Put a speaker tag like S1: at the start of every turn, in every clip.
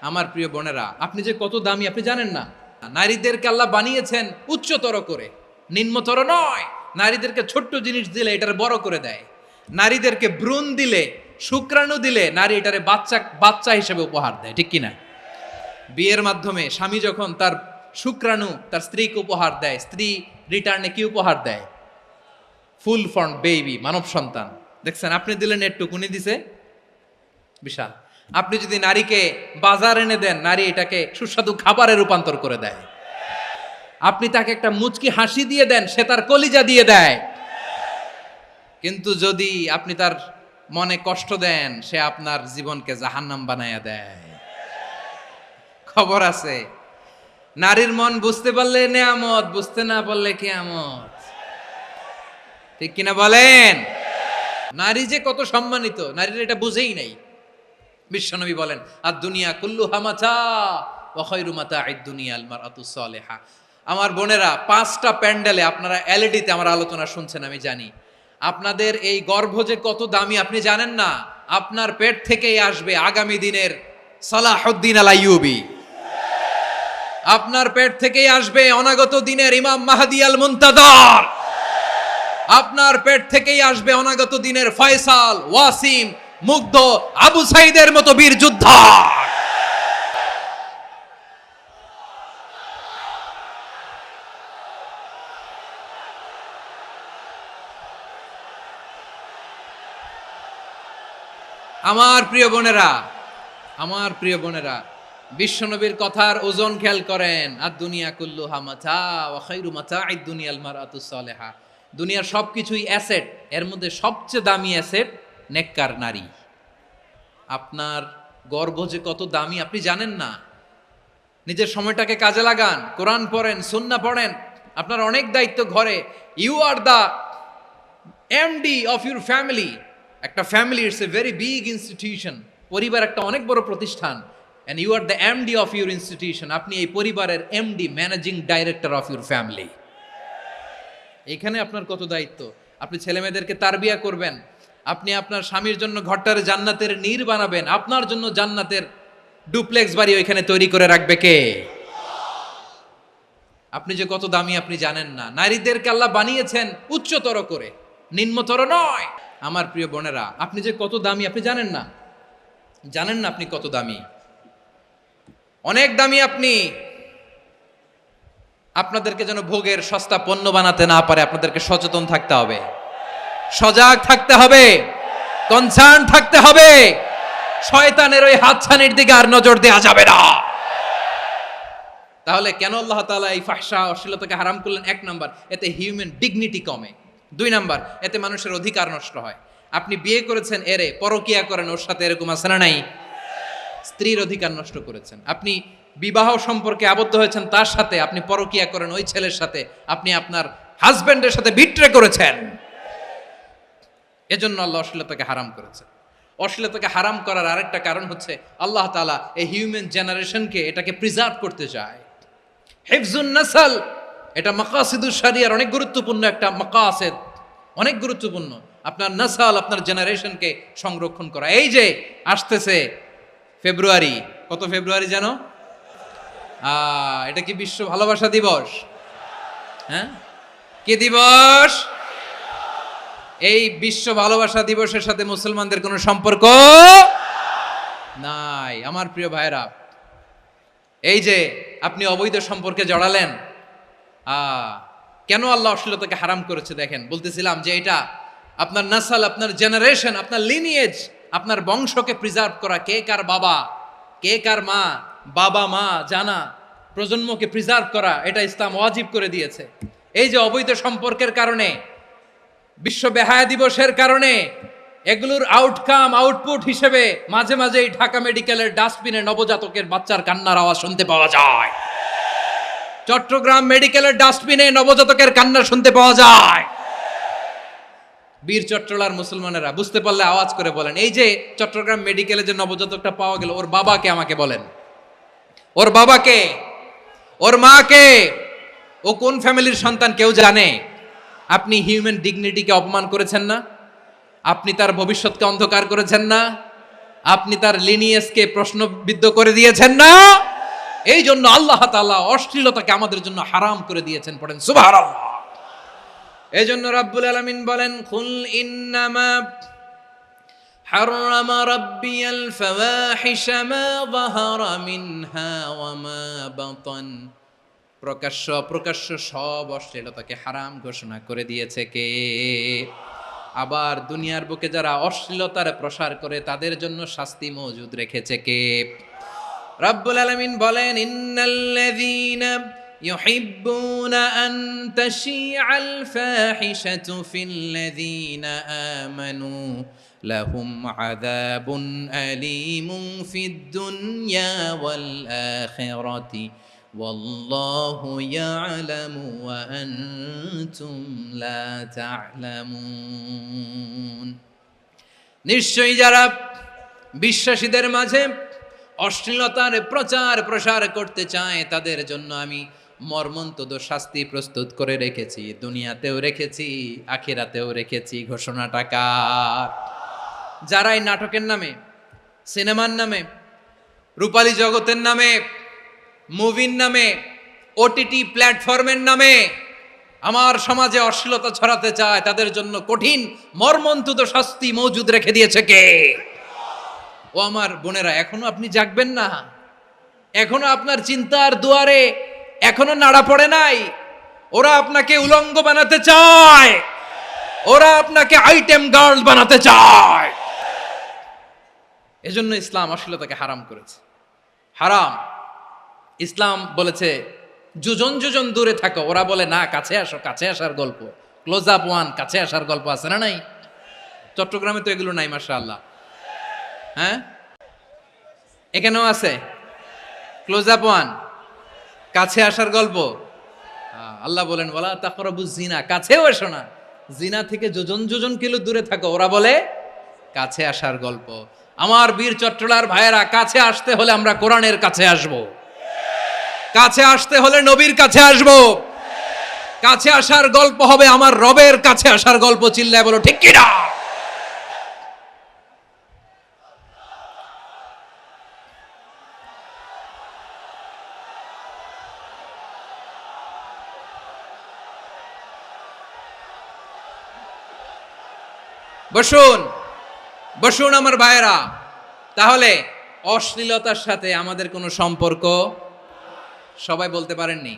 S1: আমার প্রিয় বোনেরা, আপনি যে কত দামি আপনি জানেন না। নারীদেরকে আল্লাহ বানিয়েছেন উচ্চতর করে, নিম্নতর নয়। নারীদেরকে ছোট্ট জিনিস দিলে এটারে বড় করে দেয়। নারীদেরকে ভ্রূণ দিলে, শুক্রাণু দিলে নারী এটারে বাচ্চা বাচ্চা হিসেবে উপহার দেয়, ঠিক কিনা? বিয়ের মাধ্যমে স্বামী যখন তার শুক্রাণু তার স্ত্রীকে উপহার দেয়, স্ত্রী রিটার্নে কি উপহার দেয়? ফুল ফর্ম বেবি, মানব সন্তান। দেখছেন, আপনি দিলেন একটু, কুনি দিছে বিশাল। আপনি যদি নারীকে বাজার এনে দেন, নারী এটাকে সুস্বাদু খাবারে রূপান্তর করে দেয়। আপনি তাকে একটা মুচকি হাসি দিয়ে দেন, সে তার কলিজা দিয়ে দেয়। কিন্তু যদি আপনি তার মনে কষ্ট দেন, সে আপনার জীবনকে জাহান্নাম বানায়া দেয়। খবর আছে, নারীর মন বুঝতে পারলে নেয়ামত, বুঝতে না পারলে কিয়ামত। ঠিক কিনা বলেন? নারী যে কত সম্মানিত, নারীর এটা বুঝেই নাই। বিশ্বনবী বলেন, আর দুনিয়া কুল্লুহা মাতা ওয়া খায়রু মাতা'আদ দুনিয়া আল মারআতুস সালিহা। আমার বোনেরা, 5টা প্যান্ডেলে আপনারা এলইডিতে আমার আলোচনা শুনছেন, আমি জানি। আপনাদের এই গর্ভ যে কত দামি আপনি জানেন না। আপনার পেট থেকেই আসবে আগামী দিনের সালাহুদ্দিন আল আইয়ুবী। আপনার পেট থেকেই আসবে অনাগত দিনের ইমাম মাহদী আল মুনতাজার। আপনার পেট থেকেই আসবে অনাগত দিনের ফয়সাল, ওয়াসিম, মুগ্ধ, আবু সাইদের মতো বীর যোদ্ধা। আমার প্রিয় বোনেরা, আমার প্রিয় বোনেরা, বিশ্বনবীর কথার ওজন খেয়াল করেন। আর দুনিয়া কুল্লুহা মাতা ওয়া খায়রু মাতা'আদ দুনিয়াল মারআতুস সালিহা। দুনিয়ার সবকিছুই অ্যাসেট, এর মধ্যে সবচেয়ে দামি অ্যাসেট নেককার নারী। আপনার গর্ভ যে কত দামি আপনি জানেন না। নিজের সময়টাকে কাজে লাগান, কোরআন পড়েন, সুন্নাহ পড়েন। আপনার অনেক দায়িত্ব ঘরে। You are the MD of your family. একটা family it's a very big institution. পরিবার একটা অনেক বড় প্রতিষ্ঠান। And you are the MD of your institution. আপনি এই পরিবারের MD, managing director of your family. এখানে আপনার কত দায়িত্ব। আপনি ছেলেমেয়েদেরকে তারবিয়া করবেন। আপনি আপনার স্বামীর জন্য ঘরটার জান্নাতের নীর বানাবেন। আপনার জন্য জান্নাতের ডুপ্লেক্স বাড়ি ওইখানে তৈরি করে রাখবে কে? আপনি যে কত দামি আপনি জানেন না। নারীদেরকে আল্লাহ বানিয়েছেন উচ্চতর করে, নিম্নতর নয়। আমার প্রিয় বোনেরা, আপনি যে কত দামি আপনি জানেন না। জানেন না আপনি কত দামি, অনেক দামি আপনি। আপনাদেরকে যেন ভোগের সস্তা পণ্য বানাতে না পারে, আপনাদেরকে সচেতন থাকতে হবে, সজাগ থাকতে হবে, কনসার্ন থাকতে হবে। শয়তানের ওই হাতছানির দিকে আর নজর দেওয়া যাবে না। তাহলে কেন আল্লাহ তাআলা এই ফাহশা, অশ্লীলতাকে হারাম করলেন? 1 নাম্বার, এতে হিউম্যান ডিগনিটি কমে। 2 নাম্বার, এতে মানুষের অধিকার নষ্ট হয়। আপনি বিয়ে করেছেন, এরে পরকিয়া করেন, ওর সাথে এরকম আছে না নাই? স্ত্রীর অধিকার নষ্ট করেছেন। আপনি বিবাহ সম্পর্কে আবদ্ধ হয়েছেন তার সাথে, আপনি পরকিয়া করেন ওই ছেলের সাথে, আপনি আপনার হাজবেন্ডের সাথে বিট্রে করেছেন। এজন্য আল্লাহ অশ্লীলতাকে হারাম করেছেন। অশ্লীলতাকে হারাম করার আরেকটা কারণ হচ্ছে আল্লাহ তাআলা এই হিউম্যান জেনারেশনকে এটাকে প্রিজার্ভ করতে চায়। হিফজুন নাসল, এটা মাকাসিদুশ শরিয়ার অনেক গুরুত্বপূর্ণ একটা মাকাসিদ, অনেক গুরুত্বপূর্ণ। আপনার নাসল, আপনার জেনারেশনকে সংরক্ষণ করা। এই যে আসতেছে ফেব্রুয়ারি, কত ফেব্রুয়ারি জানো? এটা কি বিশ্ব ভালোবাসা দিবস? হ্যাঁ, কি দিবস? এই বিশ্ব ভালোবাসা দিবসের সাথে মুসলমানদের কোনো সম্পর্ক নাই। আমার প্রিয় ভাইরা, এই যে আপনি অবৈধ সম্পর্কে জড়ালেন, কেন আল্লাহ অশ্লীলতাকে হারাম করেছে দেখেন। বলতেছিলাম যে এটা আপনার নাসল, আপনার জেনারেশন, আপনার লিনিয়েজ, আপনার বংশকে প্রিজার্ভ করা। কে কার বাবা, কে কার মা, বাবা মা জানা, প্রজন্মকে প্রিজার্ভ করা, এটা ইসলাম ওয়াজিব করে দিয়েছে। এই যে অবৈধ সম্পর্কের কারণে, বিশ্ব বেহায়া দিবসের কারণে, এগুলোর আউটকাম, আউটপুট হিসেবে মাঝে মাঝেই ঢাকা মেডিকেলের ডাস্টবিনে নবজাতকের বাচ্চার কান্নার আওয়াজ শুনতে পাওয়া যায়। চট্টগ্রাম মেডিকেলের ডাস্টবিনে নবজাতকের কান্না শুনতে পাওয়া যায়। বীর চট্টলার মুসলমানেরা বুঝতে পারলে আওয়াজ করে বলেন, এই যে চট্টগ্রাম মেডিকেলে যে নবজাতকটা পাওয়া গেল, ওর বাবাকে আমাকে বলেন, ওর বাবাকে, ওর মাকে, ও কোন ফ্যামিলির সন্তান কেউ জানে? আপনি হিউম্যান ডিগনিটিকে অপমান করেছেন না? আপনি তার ভবিষ্যৎকে অন্ধকার করেছেন না? আপনি তার লিনিয়েজকে প্রশ্নবিদ্ধ করে দিয়েছেন না। এই জন্য আল্লাহ তাআলা অশ্লীলতাকে আমাদের জন্য হারাম করে দিয়েছেন। পড়েন সুবহানাল্লাহ। এই জন্য রাব্বুল আলামিন বলেন, কুল ইন্নামা حرم ربي الفواحش ما ظهر منها وما بطن। প্রকাশ্য অপ্রকাশ্য সব অশ্লীলতাকে হারাম ঘোষণা করে দিয়েছে কে? আবার দুনিয়ার বুকে যারা অশ্লীলতার প্রসার করে তাদের জন্য শাস্তি মজুদ রেখেছে কে? রব্বুল আলামিন বলেন, ইন্নাল্লাযীনা ইউহিব্বুনা আন তাশিআল ফাহিশাতু ফিল্লাযীনা আমানু লাহুম আযাবুন আলীমুন ফিদ দুনিয়া ওয়াল আখিরাতি ওয়াল্লাহু ইয়ালামু ওয়া আনতুম লা তা'লামুন। নিশ্চয়ই যারা বিশ্বাসীদের মাঝে অশ্লীলতার প্রচার প্রসার করতে চায় তাদের জন্য আমি মর্মন্তুদ শাস্তি প্রস্তুত করে রেখেছি, দুনিয়াতেও রেখেছি, আখিরাতেও রেখেছি। ঘোষণাটা কার? যারা এই নাটকের নামে, সিনেমার নামে, রূপালী জগতের নামে, মুভির নামে, ওটিটি প্ল্যাটফর্মের নামে আমার সমাজে অশ্লীলতা ছড়াতে চায় তাদের জন্য কঠিন মর্মন্তুদ শাস্তি মজুদ রেখে দিয়েছে কে? ও আমার বোনেরা, এখনো আপনি জাগবেন না? এখনো আপনার চিন্তার দুয়ারে এখনো নাড়া পড়ে নাই? ওরা আপনাকে উলঙ্গ বানাতে চায়, ওরা আপনাকে আইটেম গার্ল বানাতে চায়। এজন্য ইসলাম অশ্লীলতাকে হারাম করেছে। হারাম। ইসলাম বলেছে যোজন যোজন দূরে থাকো, ওরা বলে না কাছে আসো, কাছে আসার গল্প, ক্লোজ আপ ওয়ান, কাছে আসার গল্প আছে না নাই? চট্টগ্রামে তো এগুলো নাই মাশাআল্লাহ। হ্যাঁ, এখানেও আছে ক্লোজ আপ ওয়ান, কাছে আসার গল্প। আল্লাহ বলেন ওয়ালা তাকরাবুজ জিনা, কাছেও এসো না, জিনা থেকে যোজন যোজন কিলো দূরে থাকো, ওরা বলে কাছে আসার গল্প। আমার বীর চট্টলার ভাইয়েরা, কাছে আসতে হলে আমরা কোরআনের কাছে আসব, কাছে আসতে হলে নবীর কাছে আসব, কাছে আসার গল্প হবে আমার রবের কাছে আসার গল্প। চিল্লায় বলো ঠিক কিনা? বসুন বসুন আমার ভাইয়েরা। তাহলে অশ্লীলতার সাথে আমাদের কোনো সম্পর্ক? সবাই বলতে পারেননি,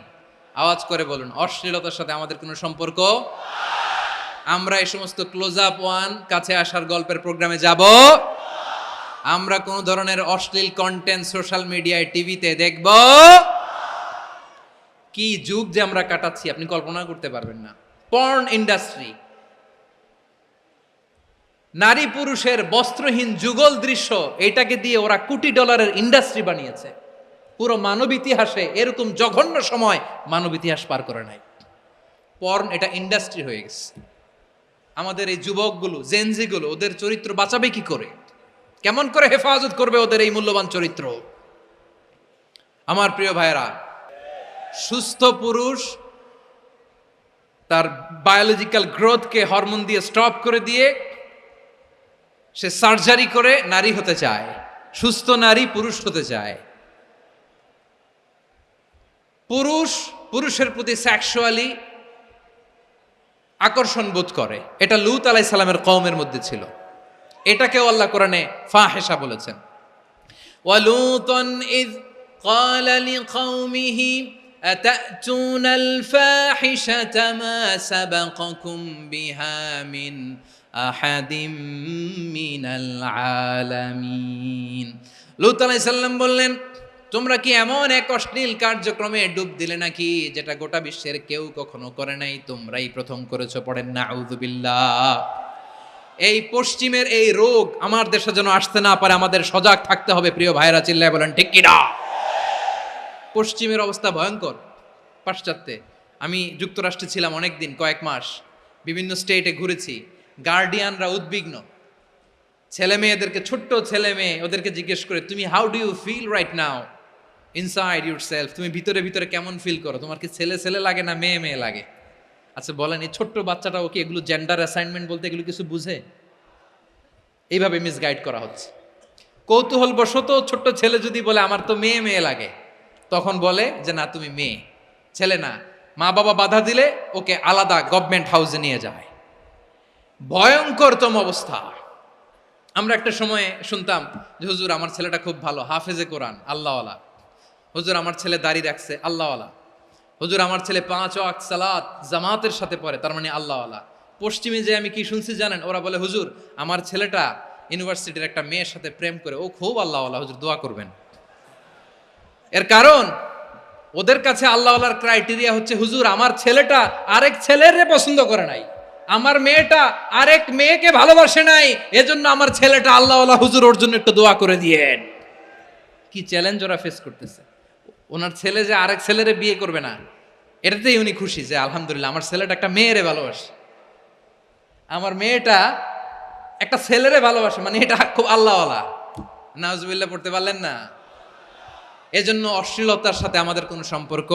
S1: আওয়াজ করে বলুন, অশ্লীলতার সাথে আমাদের কোনো সম্পর্ক? আমরা এই সমস্ত ক্লোজ আপ ওয়ান, কাছে আসার গল্পের প্রোগ্রামে যাব? আমরা কোন ধরনের অশ্লীল কন্টেন্ট সোশ্যাল মিডিয়ায়, টিভিতে দেখব? কি যুগ যে আমরা কাটাচ্ছি আপনি কল্পনা করতে পারবেন না। পর্ন ইন্ডাস্ট্রি, নারী পুরুষের বস্ত্রহীন যুগল দৃশ্য, এটাকে দিয়ে ওরা কোটি ডলারের ইন্ডাস্ট্রি বানিয়েছে। পুরো মানব ইতিহাসে এরকম জঘন্য সময় মানব ইতিহাস পার করে নাই। পর্ন এটা ইন্ডাস্ট্রি হয়ে গেছে। আমাদের এই যুবকগুলো, জেনজিগুলো, ওদের চরিত্র বাঁচাবে কি করে? কেমন করে হেফাজত করবে ওদের এই মূল্যবান চরিত্র? আমার প্রিয় ভাইয়েরা, সুস্থ পুরুষ তার বায়োলজিক্যাল গ্রোথকে হরমোন দিয়ে স্টপ করে দিয়ে সে সার্জারি করে নারী হতে চায়। সুস্থ নারী পুরুষ হতে চায়। পুরুষ পুরুষের প্রতি সেক্সুয়ালি আকর্ষণ বোধ করে। এটা লূত আলাইহিস সালামের কওমের মধ্যে ছিল। এটাকেও আল্লাহ কোরআনে ফাহিশা বলেছেন। ওয়ালুতান ইয ক্বালা লিকাওমিহি আতাতুনাল ফাহিশাতা মা সাবাকাকুম বিহা মিন আহাদিম মিনাল আলামিন। লূত আলাইহিস সালাম বললেন, তোমরা কি এমন এক অশ্লীল কার্যক্রমে ডুব দিলে নাকি যেটা গোটা বিশ্বের কেউ কখনো করে নাই? তোমরাই প্রথম করেছো। পড়েন নাউযুবিল্লাহ। এই পশ্চিমের এই রোগ আমার দেশে যেন আসতে না পারে, আমাদের সজাগ থাকতে হবে। প্রিয় ভাইরা, চিল্লায় বলেন ঠিক কিনা? পশ্চিমের অবস্থা ভয়ঙ্কর। পাশ্চাত্যে আমি যুক্তরাষ্ট্রে ছিলাম অনেকদিন, কয়েক মাস, বিভিন্ন স্টেটে ঘুরেছি। গার্ডিয়ানরা উদ্বিগ্ন। ছেলে মেয়েদেরকে, ছোট্ট ছেলে মেয়ে, ওদেরকে জিজ্ঞেস করে, তুমি how do you feel right now inside yourself? তুমি ভিতরে ভিতরে কেমন ফিল করো? তোমার কি ছেলে ছেলে লাগে না মেয়ে মেয়ে লাগে? আচ্ছা বলেন, এই ছোট্ট বাচ্চাটাও কি এগুলো জেন্ডার অ্যাসাইনমেন্ট বলতে এগুলো কিছু বুঝে? এইভাবে মিসগাইড করা হচ্ছে। কৌতূহল বশত ছোট্ট ছেলে যদি বলে আমার তো মেয়ে মেয়ে লাগে, তখন বলে যে না তুমি মেয়ে, ছেলে না। মা বাবা বাধা দিলে ওকে আলাদা গভর্নমেন্ট হাউসে নিয়ে যায়। ভয়ঙ্করতম অবস্থা। আমরা একটা সময়ে শুনতাম যে হুজুর আমার ছেলেটা খুব ভালো, হাফেজে কোরআন, আল্লাহওয়ালা। হুজুর আমার ছেলে দাড়ি রাখছে, আল্লাহওয়ালা। হুজুর আমার ছেলে 5 ওয়াক্ত সালাত জামাতের সাথে পড়ে, তার মানে আল্লাহওয়ালা। পশ্চিমে যে আমি কি শুনছি জানেন? ওরা বলে হুজুর আমার ছেলেটা ইউনিভার্সিটির একটা মেয়ের সাথে প্রেম করে, ও খুব আল্লাহওয়ালা, হুজুর দোয়া করবেন। এর কারণ ওদের কাছে আল্লাহওয়ালার ক্রাইটেরিয়া হচ্ছে হুজুর আমার ছেলেটা আরেক ছেলের পছন্দ করে নাই, আমার মেয়েটা আরেক মেয়েকে ভালোবাসে নাই, এজন্য আমার ছেলেটা আল্লাহওয়ালা, হুজুর ওর জন্য একটু দোয়া করে দিয়েন। কি চ্যালেঞ্জ ওরা ফেস করতেছে। ওনার ছেলে যে আরেক ছেলেরে বিয়ে করবে না, এটাতেই উনি খুশি যে আলহামদুলিল্লাহ আমার ছেলেটা একটা মেয়েরে ভালোবাসে, আমার মেয়েটা একটা ছেলেরে ভালোবাসে, মানে এটা খুব আল্লাহওয়ালা। নাউজুবিল্লাহ পড়তে পারলেন না? এজন্য অশ্লীলতার সাথে আমাদের কোনো সম্পর্ক